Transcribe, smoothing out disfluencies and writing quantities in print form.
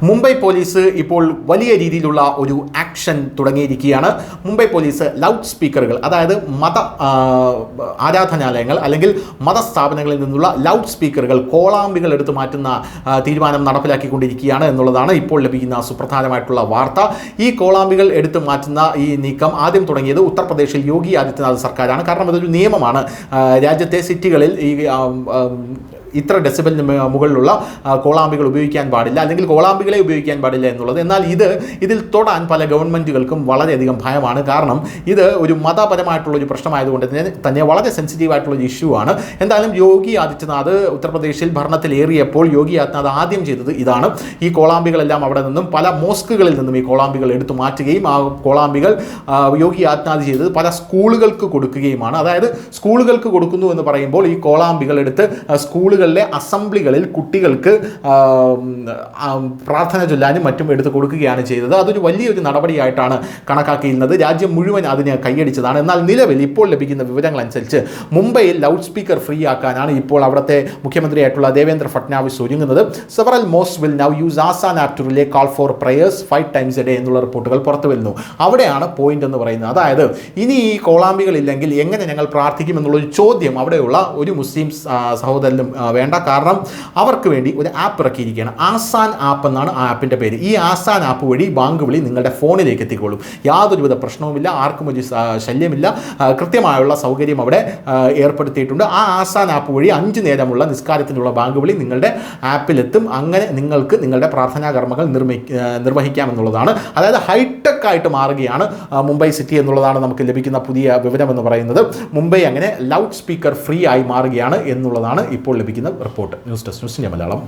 Mumbai police ഇപ്പോൾ വലിയ രീതിയിലുള്ള ഒരു ആക്ഷൻ തുടങ്ങിയിരിക്കുകയാണ്. മുംബൈ പോലീസ് ലൗഡ് സ്പീക്കറുകൾ, അതായത് മത ആരാധനാലയങ്ങൾ അല്ലെങ്കിൽ മതസ്ഥാപനങ്ങളിൽ നിന്നുള്ള ലൗഡ് സ്പീക്കറുകൾ, കോളാമ്പികൾ എടുത്തു മാറ്റുന്ന തീരുമാനം നടപ്പിലാക്കിക്കൊണ്ടിരിക്കുകയാണ് എന്നുള്ളതാണ് ഇപ്പോൾ ലഭിക്കുന്ന സുപ്രധാനമായിട്ടുള്ള വാർത്ത. ഈ കോളാമ്പികൾ എടുത്തു മാറ്റുന്ന ഈ നീക്കം ആദ്യം തുടങ്ങിയത് ഉത്തർപ്രദേശിൽ യോഗി ആദിത്യനാഥ് സർക്കാരാണ്. കാരണം ഇതൊരു നിയമമാണ്. രാജ്യത്തെ സിറ്റികളിൽ ഈ ഇത്ര ഡെസിബലിന് മുകളിലുള്ള കോളാമ്പികൾ ഉപയോഗിക്കാൻ പാടില്ല, അല്ലെങ്കിൽ കോളാമ്പികളെ ഉപയോഗിക്കാൻ പാടില്ല എന്നുള്ളത്. എന്നാൽ ഇതിൽ തൊടാൻ പല ഗവൺമെൻറ്റുകൾക്കും വളരെയധികം ഭയമാണ്. കാരണം ഇത് ഒരു മതപരമായിട്ടുള്ളൊരു പ്രശ്നമായതുകൊണ്ട് തന്നെ വളരെ സെൻസിറ്റീവായിട്ടുള്ളൊരു ഇഷ്യൂ ആണ്. എന്തായാലും യോഗി ആദിത്യനാഥ് ഉത്തർപ്രദേശിൽ ഭരണത്തിലേറിയപ്പോൾ യോഗി ആദിത്യനാഥ് ആദ്യം ചെയ്തത് ഇതാണ്. ഈ കോളാമ്പികളെല്ലാം അവിടെ നിന്നും പല മോസ്കുകളിൽ നിന്നും ഈ കോളാമ്പികൾ എടുത്തു മാറ്റുകയും ആ കോളാമ്പികൾ യോഗി ആദിത്യനാഥ് ചെയ്തത് പല സ്കൂളുകൾക്ക് കൊടുക്കുകയുമാണ്. അതായത് സ്കൂളുകൾക്ക് കൊടുക്കുന്നു എന്ന് പറയുമ്പോൾ ഈ കോളാമ്പികൾ എടുത്ത് സ്കൂളുകളിലെ അസംബ്ലികളിൽ കുട്ടികൾക്ക് പ്രാർത്ഥന ചൊല്ലാനും മറ്റും എടുത്ത് കൊടുക്കുകയാണ് ചെയ്തത്. അതൊരു വലിയൊരു നടപടിയായിട്ടാണ് കണക്കാക്കിയിരുന്നത്. രാജ്യം മുഴുവൻ അതിന് കൈയടിച്ചതാണ്. എന്നാൽ നിലവിൽ ഇപ്പോൾ ലഭിക്കുന്ന വിവരങ്ങൾ അനുസരിച്ച് മുംബൈയിൽ ലൗഡ് സ്പീക്കർ ഫ്രീ ആക്കാനാണ് ഇപ്പോൾ അവിടുത്തെ മുഖ്യമന്ത്രിയായിട്ടുള്ള ദേവേന്ദ്ര ഫട്നാവിസ് ഒരുങ്ങുന്നത്. Several mosque will now use Azan app to relay call for prayers 5 times a day എന്നുള്ള റിപ്പോർട്ടുകൾ പുറത്തു വരുന്നു. അവിടെയാണ് പോയിന്റ് എന്ന് പറയുന്നത്. അതായത് ഇനി ഈ കോളാമ്പികളില്ലെങ്കിൽ എങ്ങനെ ഞങ്ങൾ പ്രാർത്ഥിക്കും എന്നുള്ളൊരു ചോദ്യം അവിടെയുള്ള ഒരു മുസ്ലിം സഹോദരനും വേണ്ട. കാരണം അവർക്ക് വേണ്ടി ഒരു ആപ്പ് ഇറക്കിയിരിക്കുകയാണ്. ആസാൻ ആപ്പ് എന്നാണ് ആ ആപ്പിൻ്റെ പേര്. ഈ ആസാൻ ആപ്പ് വഴി ബാങ്ക് വിളി നിങ്ങളുടെ ഫോണിലേക്ക് എത്തിക്കോളും. യാതൊരുവിധ പ്രശ്നവുമില്ല, ആർക്കും ഒരു ശല്യമില്ല. കൃത്യമായുള്ള സൗകര്യം അവിടെ ഏർപ്പെടുത്തിയിട്ടുണ്ട്. ആ ആസാൻ ആപ്പ് വഴി 5 നേരമുള്ള നിസ്കാരത്തിനുള്ള ബാങ്ക് വിളി നിങ്ങളുടെ ആപ്പിലെത്തും. അങ്ങനെ നിങ്ങൾക്ക് നിങ്ങളുടെ പ്രാർത്ഥനാ കർമ്മങ്ങൾ നിർവഹിക്കാമെന്നുള്ളതാണ്. അതായത് ഹൈടെക് ആയിട്ട് മാറുകയാണ് മുംബൈ സിറ്റി എന്നുള്ളതാണ് നമുക്ക് ലഭിക്കുന്ന പുതിയ വിവരം എന്ന് പറയുന്നത്. മുംബൈ അങ്ങനെ ലൗഡ് സ്പീക്കർ ഫ്രീ ആയി മാറുകയാണ് എന്നുള്ളതാണ് ഇപ്പോൾ ലഭിക്കുന്ന report. News desk, news India Malayalam.